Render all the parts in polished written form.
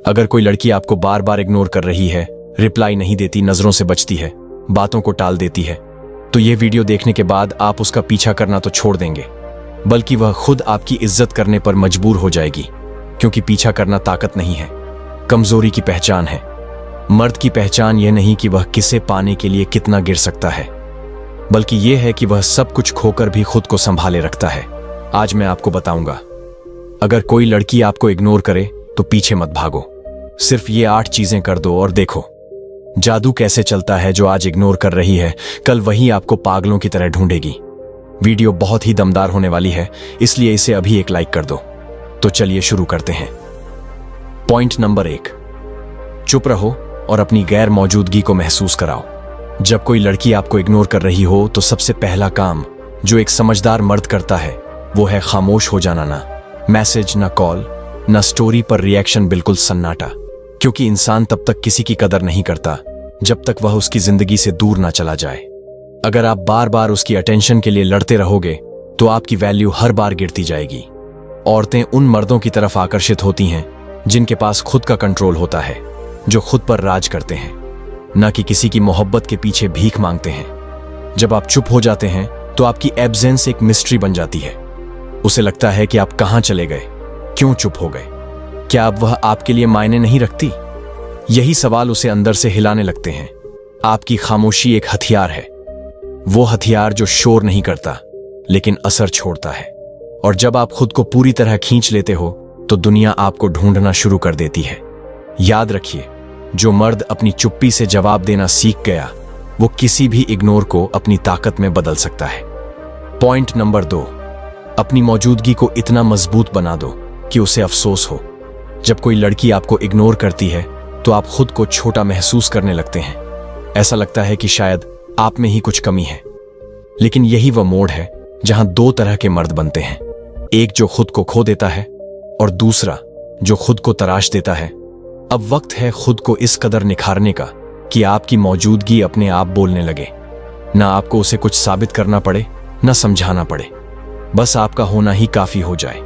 अगर कोई लड़की आपको बार बार इग्नोर कर रही है, रिप्लाई नहीं देती, नजरों से बचती है, बातों को टाल देती है, तो ये वीडियो देखने के बाद आप उसका पीछा करना तो छोड़ देंगे, बल्कि वह खुद आपकी इज्जत करने पर मजबूर हो जाएगी। क्योंकि पीछा करना ताकत नहीं है, कमजोरी की पहचान है। मर्द की पहचान यह नहीं कि वह किसे पाने के लिए कितना गिर सकता है, बल्कि यह है कि वह सब कुछ खोकर भी खुद को संभाले रखता है। आज मैं आपको बताऊंगा, अगर कोई लड़की आपको इग्नोर करे तो पीछे मत भागो, सिर्फ ये 8 चीजें कर दो और देखो जादू कैसे चलता है। जो आज इग्नोर कर रही है, कल वही आपको पागलों की तरह ढूंढेगी। वीडियो बहुत ही दमदार होने वाली है, इसलिए इसे अभी एक लाइक कर दो। तो चलिए शुरू करते हैं। पॉइंट नंबर 1, चुप रहो और अपनी गैर मौजूदगी को महसूस कराओ। जब कोई लड़की आपको इग्नोर कर रही हो तो सबसे पहला काम जो एक समझदार मर्द करता है वो है खामोश हो जाना। ना मैसेज, ना कॉल, ना स्टोरी पर रिएक्शन, बिल्कुल सन्नाटा। क्योंकि इंसान तब तक किसी की कदर नहीं करता जब तक वह उसकी जिंदगी से दूर ना चला जाए। अगर आप बार बार उसकी अटेंशन के लिए लड़ते रहोगे तो आपकी वैल्यू हर बार गिरती जाएगी। औरतें उन मर्दों की तरफ आकर्षित होती हैं जिनके पास खुद का कंट्रोल होता है, जो खुद पर राज करते हैं, न कि किसी की मोहब्बत के पीछे भीख मांगते हैं। जब आप चुप हो जाते हैं तो आपकी एब्सेंस एक मिस्ट्री बन जाती है। उसे लगता है कि आप कहां चले गए, क्यों चुप हो गए, क्या अब वह आपके लिए मायने नहीं रखती? यही सवाल उसे अंदर से हिलाने लगते हैं। आपकी खामोशी एक हथियार है, वो हथियार जो शोर नहीं करता लेकिन असर छोड़ता है। और जब आप खुद को पूरी तरह खींच लेते हो तो दुनिया आपको ढूंढना शुरू कर देती है। याद रखिए, जो मर्द अपनी चुप्पी से जवाब देना सीख गया वो किसी भी इग्नोर को अपनी ताकत में बदल सकता है। पॉइंट नंबर 2, अपनी मौजूदगी को इतना मजबूत बना दो कि उसे अफसोस हो। जब कोई लड़की आपको इग्नोर करती है तो आप खुद को छोटा महसूस करने लगते हैं। ऐसा लगता है कि शायद आप में ही कुछ कमी है। लेकिन यही वह मोड़ है जहां 2 तरह के मर्द बनते हैं, एक जो खुद को खो देता है और दूसरा जो खुद को तराश देता है। अब वक्त है खुद को इस कदर निखारने का कि आपकी मौजूदगी अपने आप बोलने लगे। ना आपको उसे कुछ साबित करना पड़े, ना समझाना पड़े, बस आपका होना ही काफी हो जाए।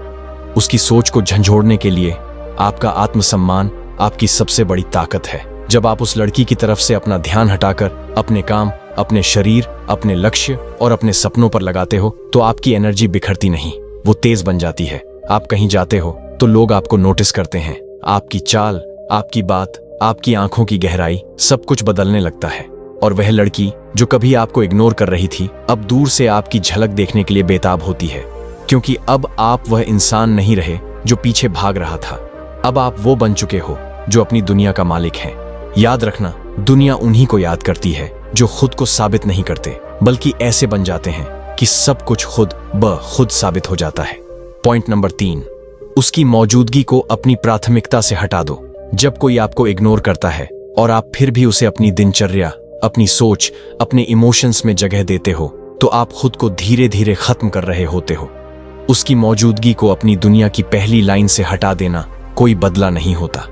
उसकी सोच को झंझोड़ने के लिए आपका आत्मसम्मान आपकी सबसे बड़ी ताकत है। जब आप उस लड़की की तरफ से अपना ध्यान हटाकर अपने काम, अपने शरीर, अपने लक्ष्य और अपने सपनों पर लगाते हो तो आपकी एनर्जी बिखरती नहीं, वो तेज बन जाती है। आप कहीं जाते हो तो लोग आपको नोटिस करते हैं। आपकी चाल, आपकी बात, आपकी आंखों की गहराई, सब कुछ बदलने लगता है। और वह लड़की जो कभी आपको इग्नोर कर रही थी अब दूर से आपकी झलक देखने के लिए बेताब होती है। क्योंकि अब आप वह इंसान नहीं रहे जो पीछे भाग रहा था। अब आप वो बन चुके हो जो अपनी दुनिया का मालिक है। याद रखना, दुनिया उन्हीं को याद करती है जो खुद को साबित नहीं करते, बल्कि ऐसे बन जाते हैं कि सब कुछ खुद ब खुद साबित हो जाता है। पॉइंट नंबर 3, उसकी मौजूदगी को अपनी प्राथमिकता से हटा दो। जब कोई आपको इग्नोर करता है और आप फिर भी उसे अपनी दिनचर्या, अपनी सोच, अपने इमोशंस में जगह देते हो तो आप खुद को धीरे धीरे खत्म कर रहे होते हो। उसकी मौजूदगी को अपनी दुनिया की पहली लाइन से हटा देना कोई बदला नहीं होता।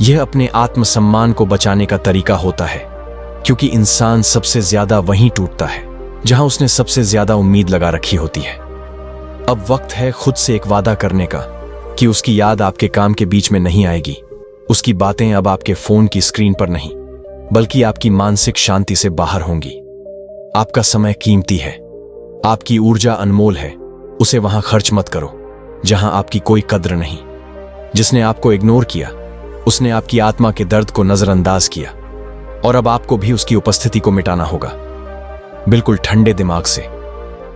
यह अपने आत्मसम्मान को बचाने का तरीका होता है, क्योंकि इंसान सबसे ज्यादा वहीं टूटता है जहां उसने सबसे ज्यादा उम्मीद लगा रखी होती है। अब वक्त है खुद से एक वादा करने का कि उसकी याद आपके काम के बीच में नहीं आएगी। उसकी बातें अब आपके फोन की स्क्रीन पर नहीं, बल्कि आपकी मानसिक शांति से बाहर होंगी। आपका समय कीमती है, आपकी ऊर्जा अनमोल है, उसे वहां खर्च मत करो जहां आपकी कोई कद्र नहीं। जिसने आपको इग्नोर किया उसने आपकी आत्मा के दर्द को नजरअंदाज किया, और अब आपको भी उसकी उपस्थिति को मिटाना होगा, बिल्कुल ठंडे दिमाग से।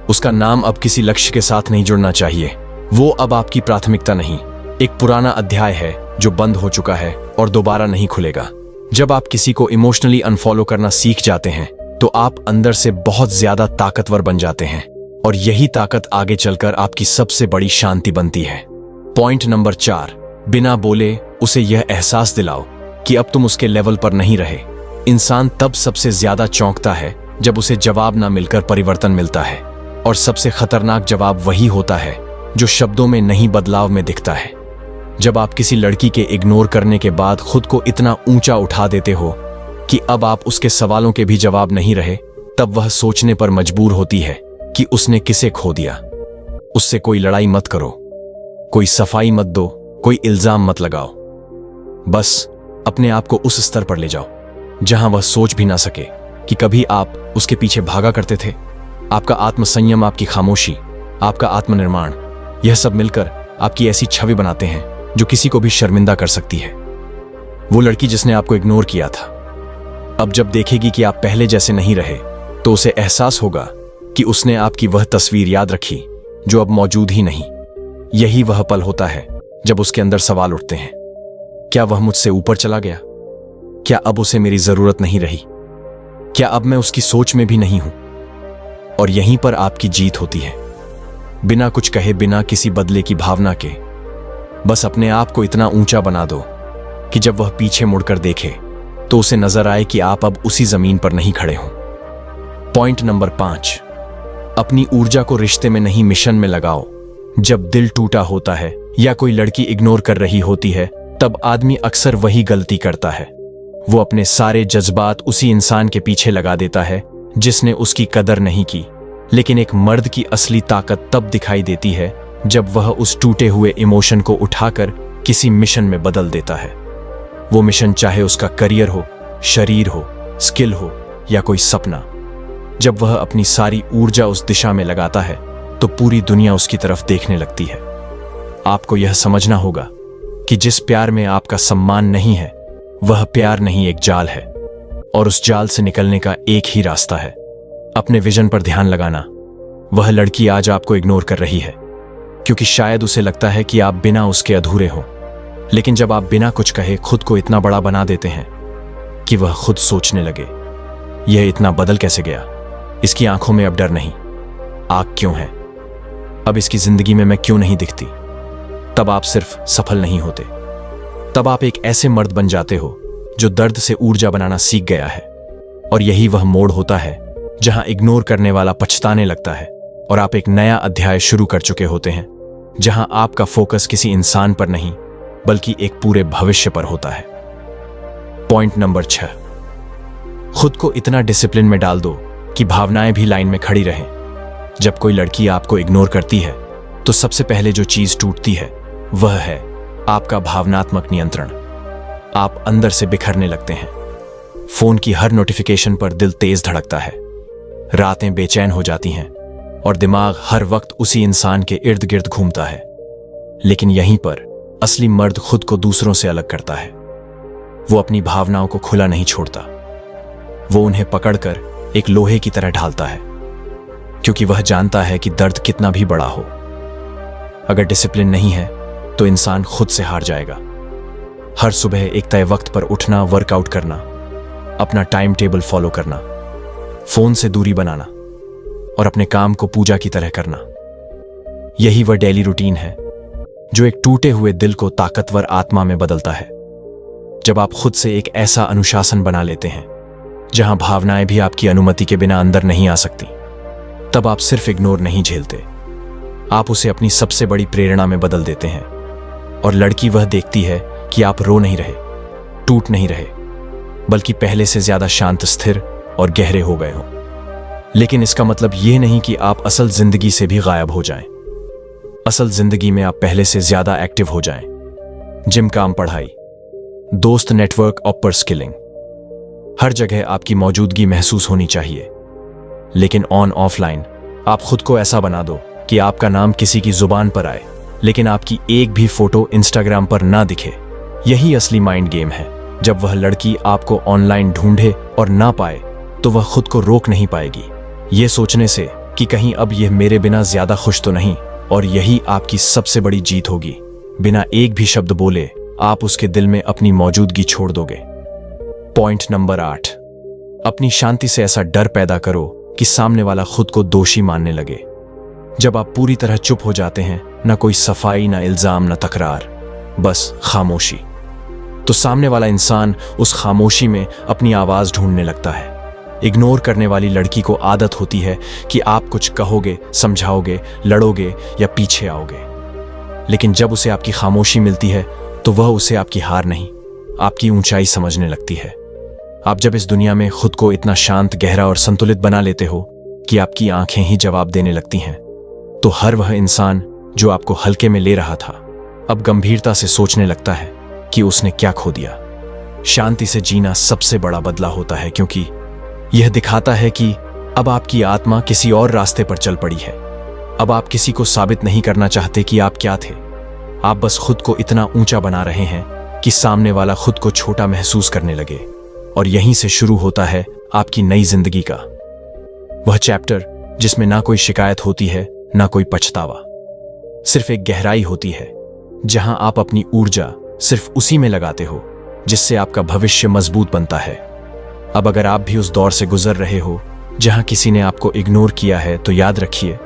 उसका नाम अब किसी लक्ष्य के साथ नहीं जुड़ना चाहिए। वो अब आपकी प्राथमिकता नहीं, एक पुराना अध्याय है जो बंद हो चुका है और दोबारा नहीं खुलेगा। जब आप किसी को इमोशनली अनफॉलो करना सीख जाते हैं तो आप अंदर से बहुत ज्यादा ताकतवर बन जाते हैं, और यही ताकत आगे चलकर आपकी सबसे बड़ी शांति बनती है। पॉइंट नंबर 4, बिना बोले उसे यह एहसास दिलाओ कि अब तुम उसके लेवल पर नहीं रहे। इंसान तब सबसे ज्यादा चौंकता है जब उसे जवाब ना मिलकर परिवर्तन मिलता है, और सबसे खतरनाक जवाब वही होता है जो शब्दों में नहीं, बदलाव में दिखता है। जब आप किसी लड़की के इग्नोर करने के बाद खुद को इतना ऊंचा उठा देते हो कि अब आप उसके सवालों के भी जवाब नहीं रहे, तब वह सोचने पर मजबूर होती है कि उसने किसे खो दिया। उससे कोई लड़ाई मत करो, कोई सफाई मत दो, कोई इल्जाम मत लगाओ। बस अपने आप को उस स्तर पर ले जाओ जहां वह सोच भी ना सके कि कभी आप उसके पीछे भागा करते थे। आपका आत्मसंयम, आपकी खामोशी, आपका आत्मनिर्माण, यह सब मिलकर आपकी ऐसी छवि बनाते हैं जो किसी को भी शर्मिंदा कर सकती है। वो लड़की जिसने आपको इग्नोर किया था, अब जब देखेगी कि आप पहले जैसे नहीं रहे तो उसे एहसास होगा कि उसने आपकी वह तस्वीर याद रखी जो अब मौजूद ही नहीं। यही वह पल होता है जब उसके अंदर सवाल उठते हैं, क्या वह मुझसे ऊपर चला गया? क्या अब उसे मेरी जरूरत नहीं रही? क्या अब मैं उसकी सोच में भी नहीं हूं? और यहीं पर आपकी जीत होती है। बिना कुछ कहे, बिना किसी बदले की भावना के, बस अपने आप को इतना ऊंचा बना दो कि जब वह पीछे मुड़कर देखे तो उसे नजर आए कि आप अब उसी जमीन पर नहीं खड़े हो। पॉइंट नंबर 5, अपनी ऊर्जा को रिश्ते में नहीं, मिशन में लगाओ। जब दिल टूटा होता है या कोई लड़की इग्नोर कर रही होती है, तब आदमी अक्सर वही गलती करता है। वो अपने सारे जज्बात उसी इंसान के पीछे लगा देता है जिसने उसकी कदर नहीं की। लेकिन एक मर्द की असली ताकत तब दिखाई देती है जब वह उस टूटे हुए इमोशन को उठाकर किसी मिशन में बदल देता है। वो मिशन चाहे उसका करियर हो, शरीर हो, स्किल हो या कोई सपना। जब वह अपनी सारी ऊर्जा उस दिशा में लगाता है तो पूरी दुनिया उसकी तरफ देखने लगती है। आपको यह समझना होगा कि जिस प्यार में आपका सम्मान नहीं है, वह प्यार नहीं, एक जाल है। और उस जाल से निकलने का एक ही रास्ता है, अपने विजन पर ध्यान लगाना। वह लड़की आज आपको इग्नोर कर रही है क्योंकि शायद उसे लगता है कि आप बिना उसके अधूरे हो। लेकिन जब आप बिना कुछ कहे खुद को इतना बड़ा बना देते हैं कि वह खुद सोचने लगे, यह इतना बदल कैसे गया? इसकी आंखों में अब डर नहीं, आग क्यों है? अब इसकी जिंदगी में मैं क्यों नहीं दिखती? तब आप सिर्फ सफल नहीं होते, तब आप एक ऐसे मर्द बन जाते हो जो दर्द से ऊर्जा बनाना सीख गया है। और यही वह मोड़ होता है जहां इग्नोर करने वाला पछताने लगता है और आप एक नया अध्याय शुरू कर चुके होते हैं, जहां आपका फोकस किसी इंसान पर नहीं बल्कि एक पूरे भविष्य पर होता है। पॉइंट नंबर 6, खुद को इतना डिसिप्लिन में डाल दो कि भावनाएं भी लाइन में खड़ी रहें। जब कोई लड़की आपको इग्नोर करती है तो सबसे पहले जो चीज टूटती है वह है आपका भावनात्मक नियंत्रण। आप अंदर से बिखरने लगते हैं। फोन की हर नोटिफिकेशन पर दिल तेज धड़कता है, रातें बेचैन हो जाती हैं और दिमाग हर वक्त उसी इंसान के इर्द गिर्द घूमता है। लेकिन यहीं पर असली मर्द खुद को दूसरों से अलग करता है। वो अपनी भावनाओं को खुला नहीं छोड़ता, वो उन्हें पकड़कर एक लोहे की तरह ढालता है, क्योंकि वह जानता है कि दर्द कितना भी बड़ा हो, अगर डिसिप्लिन नहीं है तो इंसान खुद से हार जाएगा। हर सुबह एक तय वक्त पर उठना, वर्कआउट करना, अपना टाइम टेबल फॉलो करना, फोन से दूरी बनाना और अपने काम को पूजा की तरह करना, यही वह डेली रूटीन है जो एक टूटे हुए दिल को ताकतवर आत्मा में बदलता है। जब आप खुद से एक ऐसा अनुशासन बना लेते हैं जहां भावनाएं भी आपकी अनुमति के बिना अंदर नहीं आ सकती, तब आप सिर्फ इग्नोर नहीं झेलते, आप उसे अपनी सबसे बड़ी प्रेरणा में बदल देते हैं। और लड़की वह देखती है कि आप रो नहीं रहे, टूट नहीं रहे, बल्कि पहले से ज्यादा शांत, स्थिर और गहरे हो गए हो। लेकिन इसका मतलब यह नहीं कि आप असल जिंदगी से भी गायब हो जाएं। असल जिंदगी में आप पहले से ज्यादा एक्टिव हो जाएं। जिम, काम, पढ़ाई, दोस्त, नेटवर्क, अपर स्किलिंग, हर जगह आपकी मौजूदगी महसूस होनी चाहिए। लेकिन ऑन ऑफलाइन आप खुद को ऐसा बना दो कि आपका नाम किसी की जुबान पर आए, लेकिन आपकी एक भी फोटो इंस्टाग्राम पर ना दिखे। यही असली माइंड गेम है। जब वह लड़की आपको ऑनलाइन ढूंढे और ना पाए तो वह खुद को रोक नहीं पाएगी, ये सोचने से कि कहीं अब यह मेरे बिना ज्यादा खुश तो नहीं। और यही आपकी सबसे बड़ी जीत होगी। बिना एक भी शब्द बोले आप उसके दिल में अपनी मौजूदगी छोड़ दोगे। पॉइंट नंबर 8, अपनी शांति से ऐसा डर पैदा करो कि सामने वाला खुद को दोषी मानने लगे। जब आप पूरी तरह चुप हो जाते हैं, ना कोई सफाई, ना इल्जाम, ना तकरार, बस खामोशी, तो सामने वाला इंसान उस खामोशी में अपनी आवाज ढूंढने लगता है। इग्नोर करने वाली लड़की को आदत होती है कि आप कुछ कहोगे, समझाओगे, लड़ोगे या पीछे आओगे। लेकिन जब उसे आपकी खामोशी मिलती है तो वह उसे आपकी हार नहीं, आपकी ऊंचाई समझने लगती है। आप जब इस दुनिया में खुद को इतना शांत, गहरा और संतुलित बना लेते हो कि आपकी आंखें ही जवाब देने लगती हैं, तो हर वह इंसान जो आपको हल्के में ले रहा था अब गंभीरता से सोचने लगता है कि उसने क्या खो दिया। शांति से जीना सबसे बड़ा बदला होता है, क्योंकि यह दिखाता है कि अब आपकी आत्मा किसी और रास्ते पर चल पड़ी है। अब आप किसी को साबित नहीं करना चाहते कि आप क्या थे। आप बस खुद को इतना ऊंचा बना रहे हैं कि सामने वाला खुद को छोटा महसूस करने लगे। और यहीं से शुरू होता है आपकी नई जिंदगी का वह चैप्टर जिसमें ना कोई शिकायत होती है, ना कोई पछतावा। सिर्फ एक गहराई होती है जहां आप अपनी ऊर्जा सिर्फ उसी में लगाते हो जिससे आपका भविष्य मजबूत बनता है। अब अगर आप भी उस दौर से गुजर रहे हो जहां किसी ने आपको इग्नोर किया है, तो याद रखिए,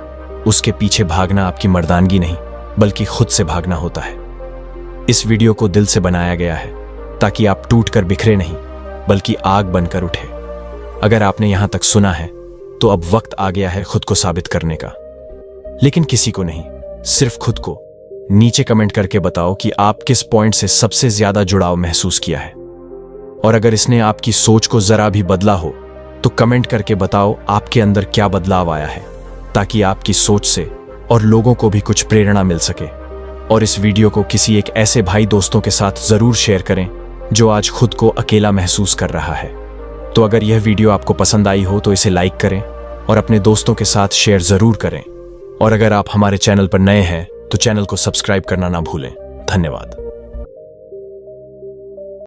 उसके पीछे भागना आपकी मर्दानगी नहीं बल्कि खुद से भागना होता है। इस वीडियो को दिल से बनाया गया है ताकि आप टूट कर बिखरे नहीं बल्कि आग बनकर उठे। अगर आपने यहां तक सुना है तो अब वक्त आ गया है खुद को साबित करने का। लेकिन किसी को नहीं, सिर्फ खुद को। नीचे कमेंट करके बताओ कि आप किस पॉइंट से सबसे ज्यादा जुड़ाव महसूस किया है। और अगर इसने आपकी सोच को जरा भी बदला हो तो कमेंट करके बताओ आपके अंदर क्या बदलाव आया है, ताकि आपकी सोच से और लोगों को भी कुछ प्रेरणा मिल सके। और इस वीडियो को किसी एक ऐसे भाई दोस्तों के साथ जरूर शेयर करें जो आज खुद को अकेला महसूस कर रहा है। तो अगर यह वीडियो आपको पसंद आई हो तो इसे लाइक करें और अपने दोस्तों के साथ शेयर जरूर करें। और अगर आप हमारे चैनल पर नए हैं तो चैनल को सब्सक्राइब करना ना भूलें। धन्यवाद।